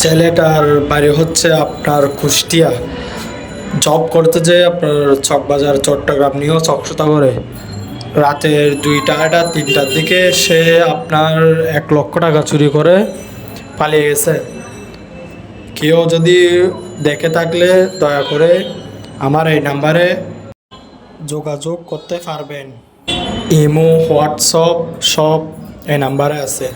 ছেলেটার বাড়ি হচ্ছে আপনার কুষ্টিয়া। জব করতে যেয়ে আপনার চকবাজার চট্টগ্রাম নিয়েও চকশতা করে রাতের 2টা 3টার দিকে সে আপনার 1 লক্ষ টাকা চুরি করে পালিয়ে গেছে। কেউ যদি দেখে থাকলে দয়া করে আমার এই নাম্বারে যোগাযোগ করতে পারবেন। ইমো হোয়াটসঅ্যাপ সব এই নাম্বারে আছে।